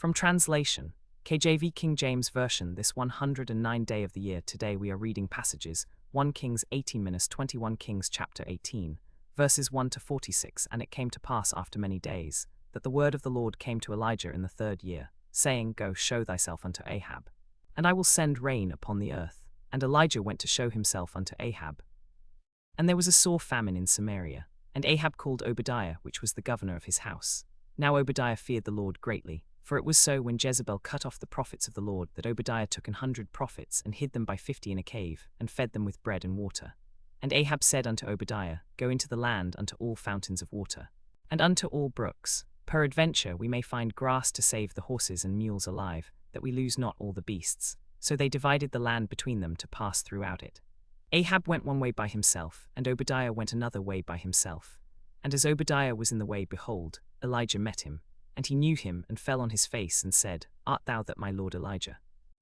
From translation, KJV King James Version, this 109th day of the year. Today we are reading passages 1 Kings 18-21 Kings chapter 18, verses 1 to 46. And it came to pass after many days, that the word of the Lord came to Elijah in the 3rd year, saying, Go show thyself unto Ahab, and I will send rain upon the earth. And Elijah went to show himself unto Ahab. And there was a sore famine in Samaria, and Ahab called Obadiah, which was the governor of his house. Now Obadiah feared the Lord greatly, for it was so when Jezebel cut off the prophets of the Lord that Obadiah took 100 prophets and hid them by 50 in a cave, and fed them with bread and water. And Ahab said unto Obadiah, Go into the land unto all fountains of water, and unto all brooks. Peradventure we may find grass to save the horses and mules alive, that we lose not all the beasts. So they divided the land between them to pass throughout it. Ahab went one way by himself, and Obadiah went another way by himself. And as Obadiah was in the way, behold, Elijah met him. And he knew him, and fell on his face, and said, Art thou that my lord Elijah?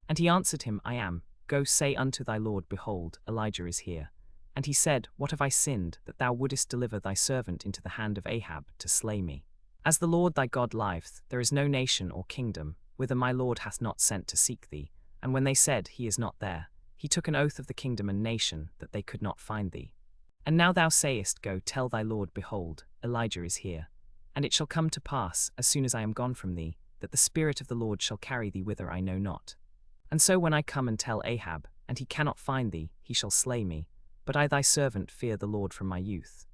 And he answered him, I am. Go say unto thy lord, Behold, Elijah is here. And he said, What have I sinned, that thou wouldest deliver thy servant into the hand of Ahab, to slay me? As the Lord thy God liveth, there is no nation or kingdom, whither my lord hath not sent to seek thee. And when they said, He is not there, he took an oath of the kingdom and nation, that they could not find thee. And now thou sayest, Go tell thy lord, Behold, Elijah is here. And it shall come to pass, as soon as I am gone from thee, that the Spirit of the Lord shall carry thee whither I know not. And so when I come and tell Ahab, and he cannot find thee, he shall slay me. But I thy servant fear the Lord from my youth.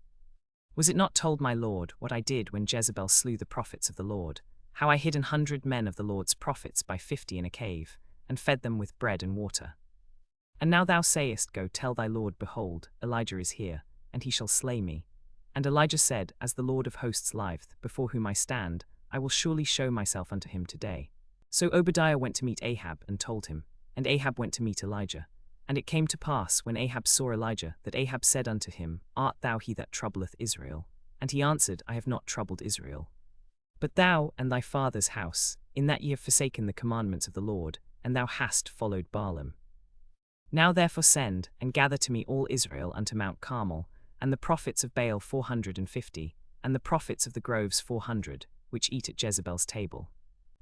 Was it not told my lord what I did when Jezebel slew the prophets of the Lord, how I hid 100 men of the Lord's prophets by 50 in a cave, and fed them with bread and water? And now thou sayest, Go tell thy lord, Behold, Elijah is here, and he shall slay me. And Elijah said, As the Lord of hosts liveth, before whom I stand, I will surely show myself unto him today. So Obadiah went to meet Ahab, and told him, and Ahab went to meet Elijah. And it came to pass, when Ahab saw Elijah, that Ahab said unto him, Art thou he that troubleth Israel? And he answered, I have not troubled Israel. But thou and thy father's house, in that ye have forsaken the commandments of the Lord, and thou hast followed Baalim. Now therefore send, and gather to me all Israel unto Mount Carmel, and the prophets of Baal 450, and the prophets of the groves 400, which eat at Jezebel's table.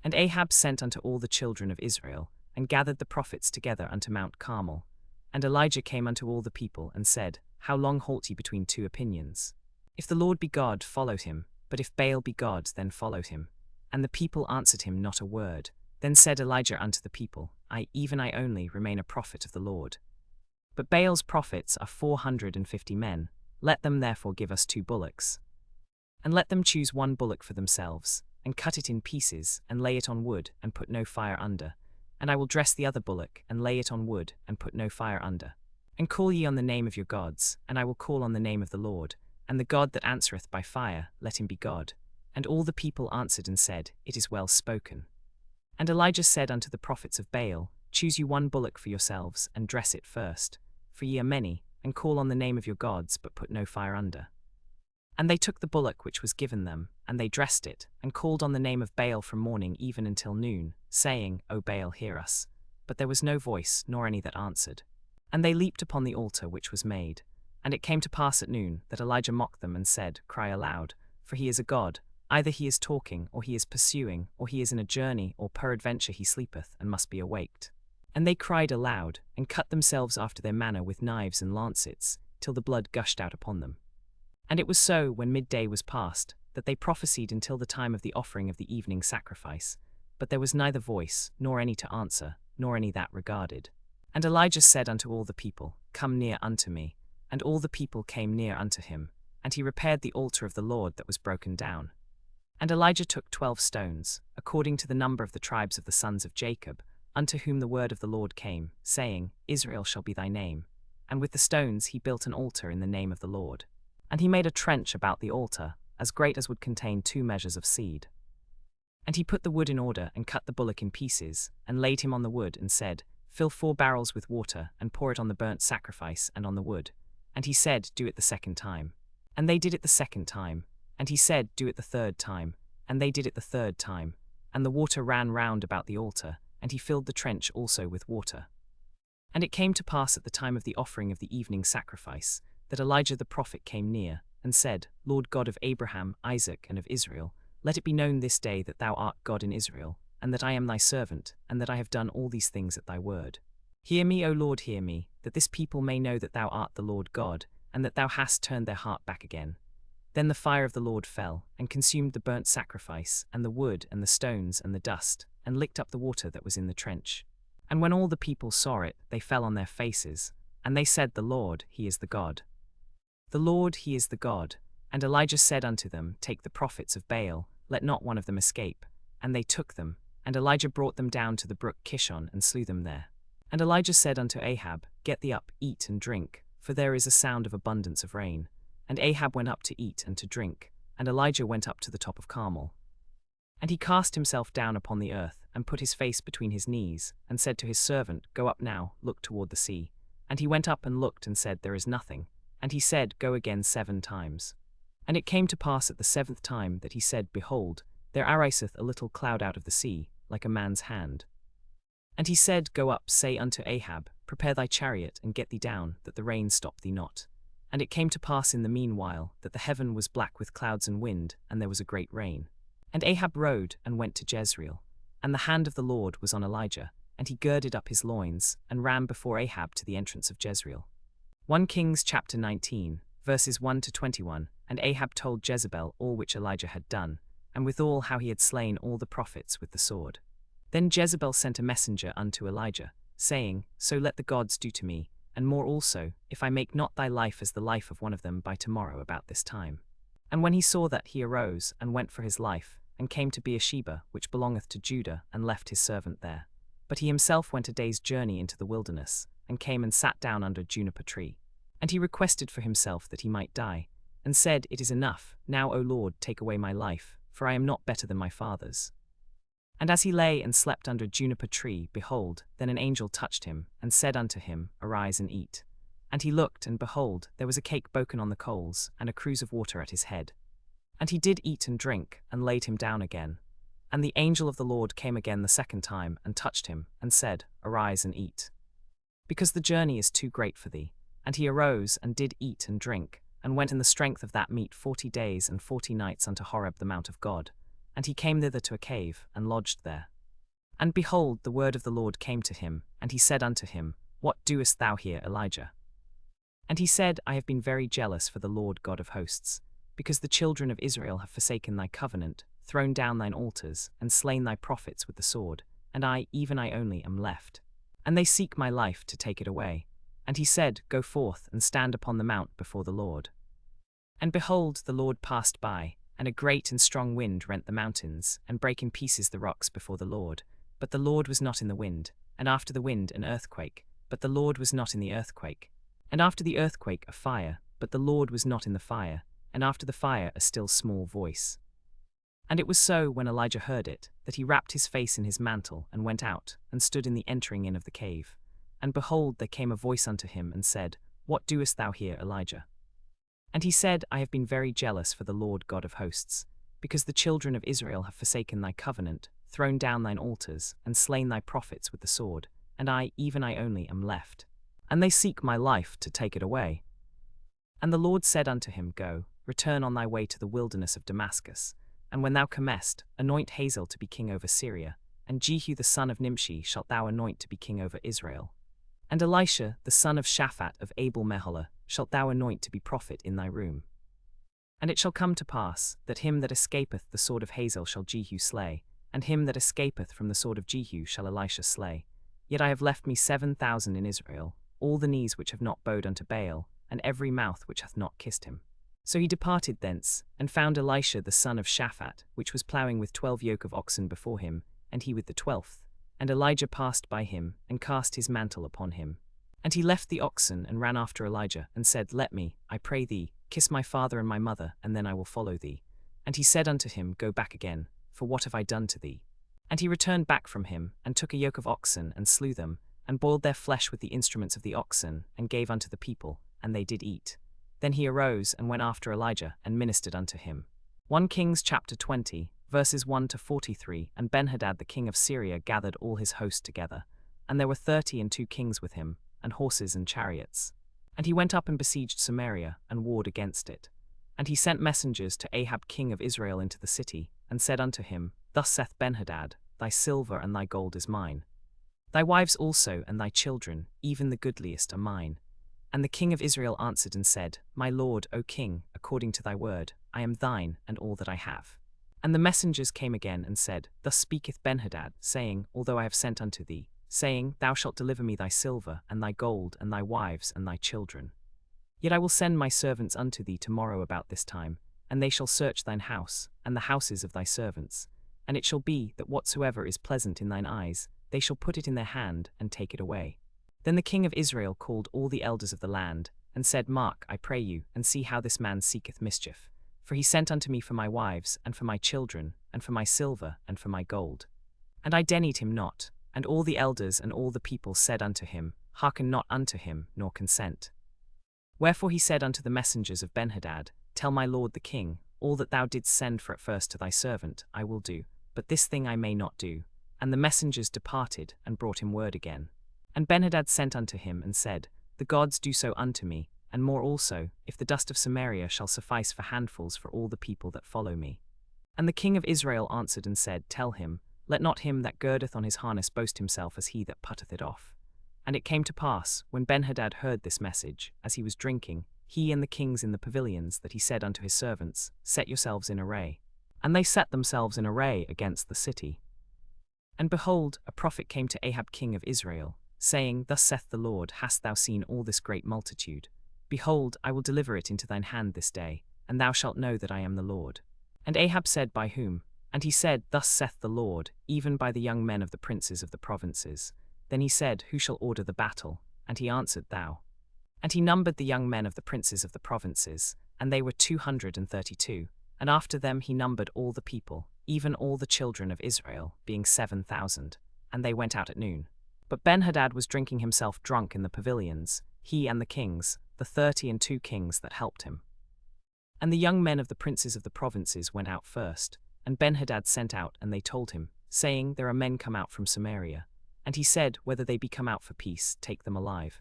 And Ahab sent unto all the children of Israel, and gathered the prophets together unto Mount Carmel. And Elijah came unto all the people, and said, How long halt ye between two opinions? If the Lord be God, follow him, but if Baal be God, then follow him. And the people answered him not a word. Then said Elijah unto the people, even I only, remain a prophet of the Lord. But Baal's prophets are 450 men. Let them therefore give us 2 bullocks. And let them choose 1 bullock for themselves, and cut it in pieces, and lay it on wood, and put no fire under. And I will dress the other bullock, and lay it on wood, and put no fire under. And call ye on the name of your gods, and I will call on the name of the Lord. And the God that answereth by fire, let him be God. And all the people answered and said, It is well spoken. And Elijah said unto the prophets of Baal, Choose you 1 bullock for yourselves, and dress it first. For ye are many, and call on the name of your gods, but put no fire under. And they took the bullock which was given them, and they dressed it, and called on the name of Baal from morning even until noon, saying, O Baal, hear us. But there was no voice, nor any that answered. And they leaped upon the altar which was made. And it came to pass at noon, that Elijah mocked them, and said, Cry aloud, for he is a god. Either he is talking, or he is pursuing, or he is in a journey, or peradventure he sleepeth, and must be awaked. And they cried aloud, and cut themselves after their manner with knives and lancets, till the blood gushed out upon them. And it was so, when midday was past, that they prophesied until the time of the offering of the evening sacrifice. But there was neither voice, nor any to answer, nor any that regarded. And Elijah said unto all the people, Come near unto me. And all the people came near unto him, and he repaired the altar of the Lord that was broken down. And Elijah took 12 stones, according to the number of the tribes of the sons of Jacob, unto whom the word of the Lord came, saying, Israel shall be thy name. And with the stones he built an altar in the name of the Lord. And he made a trench about the altar, as great as would contain 2 measures of seed. And he put the wood in order, and cut the bullock in pieces, and laid him on the wood, and said, Fill 4 barrels with water, and pour it on the burnt sacrifice and on the wood. And he said, Do it the 2nd time. And they did it the 2nd time. And he said, Do it the 3rd time. And they did it the 3rd time. And the water ran round about the altar, and he filled the trench also with water. And it came to pass at the time of the offering of the evening sacrifice, that Elijah the prophet came near, and said, Lord God of Abraham, Isaac, and of Israel, let it be known this day that thou art God in Israel, and that I am thy servant, and that I have done all these things at thy word. Hear me, O Lord, hear me, that this people may know that thou art the Lord God, and that thou hast turned their heart back again. Then the fire of the Lord fell, and consumed the burnt sacrifice, and the wood, and the stones, and the dust, and licked up the water that was in the trench. And when all the people saw it, they fell on their faces, and they said, The Lord, he is the God. The Lord, he is the God. And Elijah said unto them, Take the prophets of Baal, let not one of them escape. And they took them, and Elijah brought them down to the brook Kishon, and slew them there. And Elijah said unto Ahab, Get thee up, eat and drink, for there is a sound of abundance of rain. And Ahab went up to eat and to drink, and Elijah went up to the top of Carmel. And he cast himself down upon the earth, and put his face between his knees, and said to his servant, Go up now, look toward the sea. And he went up and looked, and said, There is nothing. And he said, Go again 7 times. And it came to pass at the 7th time that he said, Behold, there ariseth a little cloud out of the sea, like a man's hand. And he said, Go up, say unto Ahab, Prepare thy chariot, and get thee down, that the rain stop thee not. And it came to pass in the meanwhile, that the heaven was black with clouds and wind, and there was a great rain. And Ahab rode, and went to Jezreel. And the hand of the Lord was on Elijah, and he girded up his loins, and ran before Ahab to the entrance of Jezreel. 1 Kings chapter 19, verses 1 to 21. And Ahab told Jezebel all which Elijah had done, and withal how he had slain all the prophets with the sword. Then Jezebel sent a messenger unto Elijah, saying, So let the gods do to me, and more also, if I make not thy life as the life of one of them by tomorrow about this time. And when he saw that, he arose, and went for his life, and came to Beersheba, which belongeth to Judah, and left his servant there. But he himself went a day's journey into the wilderness, and came and sat down under a juniper tree. And he requested for himself that he might die, and said, It is enough, now, O Lord, take away my life, for I am not better than my fathers. And as he lay and slept under a juniper tree, behold, then an angel touched him, and said unto him, Arise and eat. And he looked, and behold, there was a cake broken on the coals, and a cruse of water at his head. And he did eat and drink, and laid him down again. And the angel of the Lord came again the 2nd time, and touched him, and said, Arise and eat, because the journey is too great for thee. And he arose, and did eat and drink, and went in the strength of that meat 40 days and 40 nights unto Horeb the mount of God. And he came thither to a cave, and lodged there. And behold, the word of the Lord came to him, and he said unto him, What doest thou here, Elijah? And he said, I have been very jealous for the Lord God of hosts, because the children of Israel have forsaken thy covenant, thrown down thine altars, and slain thy prophets with the sword, and I, even I only, am left. And they seek my life to take it away. And he said, Go forth, and stand upon the mount before the Lord. And behold, the Lord passed by, and a great and strong wind rent the mountains, and brake in pieces the rocks before the Lord. But the Lord was not in the wind, and after the wind an earthquake, but the Lord was not in the earthquake. And after the earthquake a fire, but the Lord was not in the fire, and after the fire a still small voice. And it was so, when Elijah heard it, that he wrapped his face in his mantle, and went out, and stood in the entering in of the cave. And behold, there came a voice unto him, and said, What doest thou here, Elijah? And he said, I have been very jealous for the Lord God of hosts, because the children of Israel have forsaken thy covenant, thrown down thine altars, and slain thy prophets with the sword, and I, even I only, am left. And they seek my life to take it away. And the Lord said unto him, Go, return on thy way to the wilderness of Damascus, and when thou comest, anoint Hazael to be king over Syria, and Jehu the son of Nimshi shalt thou anoint to be king over Israel. And Elisha the son of Shaphat of Abel-Meholah shalt thou anoint to be prophet in thy room. And it shall come to pass, that him that escapeth the sword of Hazael shall Jehu slay, and him that escapeth from the sword of Jehu shall Elisha slay. Yet I have left me 7,000 in Israel, all the knees which have not bowed unto Baal, and every mouth which hath not kissed him. So he departed thence, and found Elisha the son of Shaphat, which was ploughing with 12 yoke of oxen before him, and he with the 12th. And Elijah passed by him, and cast his mantle upon him. And he left the oxen, and ran after Elijah, and said, Let me, I pray thee, kiss my father and my mother, and then I will follow thee. And he said unto him, Go back again, for what have I done to thee? And he returned back from him, and took a yoke of oxen, and slew them, and boiled their flesh with the instruments of the oxen, and gave unto the people, and they did eat. Then he arose, and went after Elijah, and ministered unto him. 1 Kings chapter 20, verses 1 to 43. And Benhadad the king of Syria gathered all his host together, and there were 32 kings with him, and horses and chariots. And he went up and besieged Samaria, and warred against it. And he sent messengers to Ahab king of Israel into the city, and said unto him, Thus saith Benhadad, thy silver and thy gold is mine. Thy wives also and thy children, even the goodliest, are mine. And the king of Israel answered and said, My lord, O king, according to thy word, I am thine and all that I have. And the messengers came again and said, Thus speaketh Benhadad, saying, Although I have sent unto thee, saying, Thou shalt deliver me thy silver, and thy gold, and thy wives, and thy children. Yet I will send my servants unto thee tomorrow about this time, and they shall search thine house, and the houses of thy servants. And it shall be, that whatsoever is pleasant in thine eyes, they shall put it in their hand, and take it away. Then the king of Israel called all the elders of the land, and said, Mark, I pray you, and see how this man seeketh mischief. For he sent unto me for my wives, and for my children, and for my silver, and for my gold. And I denied him not. And all the elders and all the people said unto him, Hearken not unto him, nor consent. Wherefore he said unto the messengers of Benhadad, Tell my lord the king, all that thou didst send for at first to thy servant, I will do, but this thing I may not do. And the messengers departed, and brought him word again. And Benhadad sent unto him, and said, The gods do so unto me, and more also, if the dust of Samaria shall suffice for handfuls for all the people that follow me. And the king of Israel answered and said, Tell him, Let not him that girdeth on his harness boast himself as he that putteth it off. And it came to pass, when Benhadad heard this message, as he was drinking, he and the kings in the pavilions, that he said unto his servants, Set yourselves in array. And they set themselves in array against the city. And behold, a prophet came to Ahab king of Israel, saying, Thus saith the Lord, Hast thou seen all this great multitude? Behold, I will deliver it into thine hand this day, and thou shalt know that I am the Lord. And Ahab said, By whom? And he said, Thus saith the Lord, even by the young men of the princes of the provinces. Then he said, Who shall order the battle? And he answered, Thou. And he numbered the young men of the princes of the provinces, and they were 232. And after them he numbered all the people, even all the children of Israel, being 7,000. And they went out at noon. But Benhadad was drinking himself drunk in the pavilions, he and the kings, the 32 kings that helped him. And the young men of the princes of the provinces went out first, and Benhadad sent out, and they told him, saying, There are men come out from Samaria. And he said, Whether they be come out for peace, take them alive.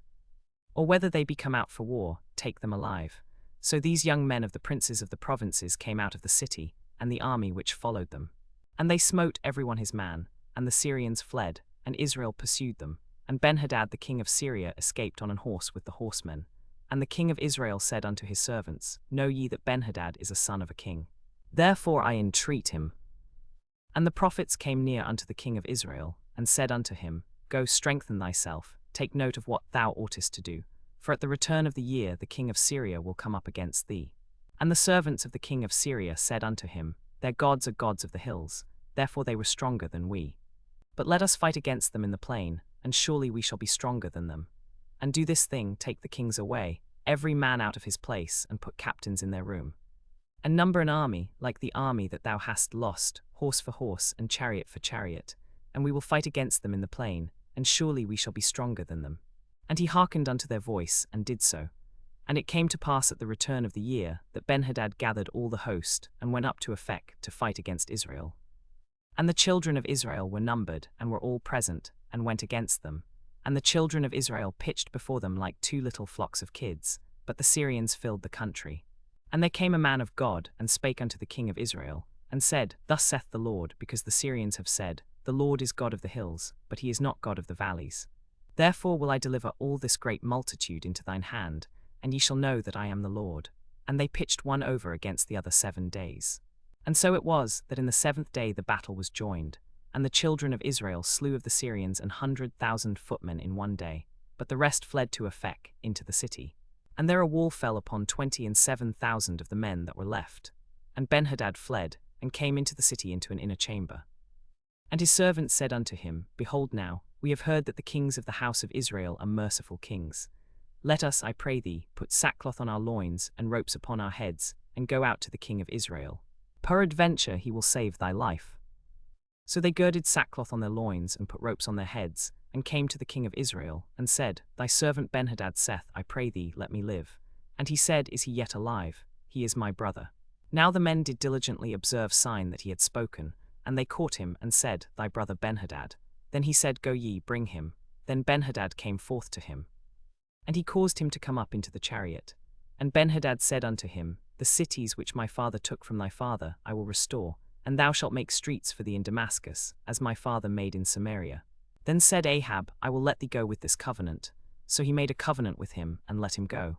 Or whether they be come out for war, take them alive. So these young men of the princes of the provinces came out of the city, and the army which followed them. And they smote every one his man, and the Syrians fled, and Israel pursued them. And Benhadad the king of Syria escaped on an horse with the horsemen. And the king of Israel said unto his servants, Know ye that Benhadad is a son of a king? Therefore I entreat him. And the prophets came near unto the king of Israel, and said unto him, Go strengthen thyself, take note of what thou oughtest to do, for at the return of the year the king of Syria will come up against thee. And the servants of the king of Syria said unto him, Their gods are gods of the hills, therefore they were stronger than we. But let us fight against them in the plain, and surely we shall be stronger than them. And do this thing, take the kings away, every man out of his place, and put captains in their room. And number an army, like the army that thou hast lost, horse for horse, and chariot for chariot, and we will fight against them in the plain, and surely we shall be stronger than them. And he hearkened unto their voice, and did so. And it came to pass at the return of the year, that Benhadad gathered all the host, and went up to Aphek to fight against Israel. And the children of Israel were numbered, and were all present, and went against them. And the children of Israel pitched before them like 2 little flocks of kids, but the Syrians filled the country. And there came a man of God, and spake unto the king of Israel, and said, Thus saith the Lord, because the Syrians have said, The Lord is God of the hills, but he is not God of the valleys. Therefore will I deliver all this great multitude into thine hand, and ye shall know that I am the Lord. And they pitched one over against the other 7 days. And so it was, that in the 7th day the battle was joined, and the children of Israel slew of the Syrians 100,000 footmen in 1 day, but the rest fled to Aphek, into the city. And there a wall fell upon 27,000 of the men that were left. And Benhadad fled, and came into the city into an inner chamber. And his servants said unto him, Behold now, we have heard that the kings of the house of Israel are merciful kings. Let us, I pray thee, put sackcloth on our loins, and ropes upon our heads, and go out to the king of Israel. Peradventure he will save thy life. So they girded sackcloth on their loins, and put ropes on their heads, and came to the king of Israel, and said, Thy servant Benhadad saith, I pray thee, let me live. And he said, Is he yet alive? He is my brother. Now the men did diligently observe sign that he had spoken, and they caught him, and said, Thy brother Benhadad. Then he said, Go ye, bring him. Then Benhadad came forth to him. And he caused him to come up into the chariot. And Benhadad said unto him, The cities which my father took from thy father I will restore, and thou shalt make streets for thee in Damascus, as my father made in Samaria. Then said Ahab, I will let thee go with this covenant. So he made a covenant with him, and let him go.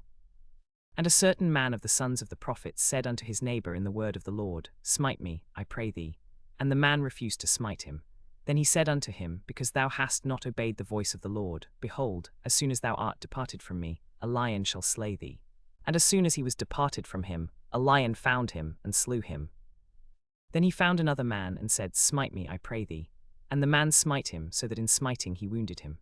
And a certain man of the sons of the prophets said unto his neighbor in the word of the Lord, Smite me, I pray thee. And the man refused to smite him. Then he said unto him, Because thou hast not obeyed the voice of the Lord, behold, as soon as thou art departed from me, a lion shall slay thee. And as soon as he was departed from him, a lion found him, and slew him. Then he found another man, and said, Smite me, I pray thee. And the man smite him, so that in smiting he wounded him.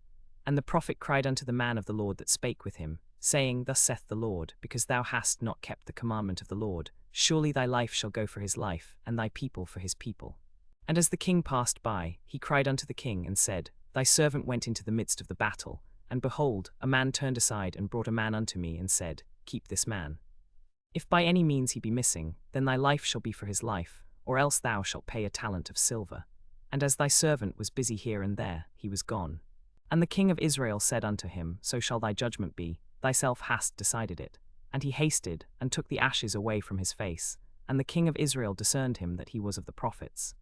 And the prophet cried unto the man of the Lord that spake with him, saying, Thus saith the Lord, because thou hast not kept the commandment of the Lord, surely thy life shall go for his life, and thy people for his people. And as the king passed by, he cried unto the king, and said, Thy servant went into the midst of the battle, and behold, a man turned aside and brought a man unto me, and said, Keep this man. If by any means he be missing, then thy life shall be for his life, or else thou shalt pay a talent of silver. And as thy servant was busy here and there, he was gone. And the king of Israel said unto him, So shall thy judgment be, thyself hast decided it. And he hasted, and took the ashes away from his face. And the king of Israel discerned him that he was of the prophets.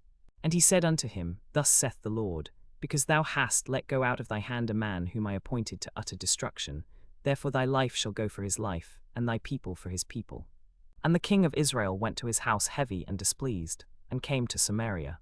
And he said unto him, Thus saith the Lord, Because thou hast let go out of thy hand a man whom I appointed to utter destruction, therefore thy life shall go for his life, and thy people for his people. And the king of Israel went to his house heavy and displeased, and came to Samaria.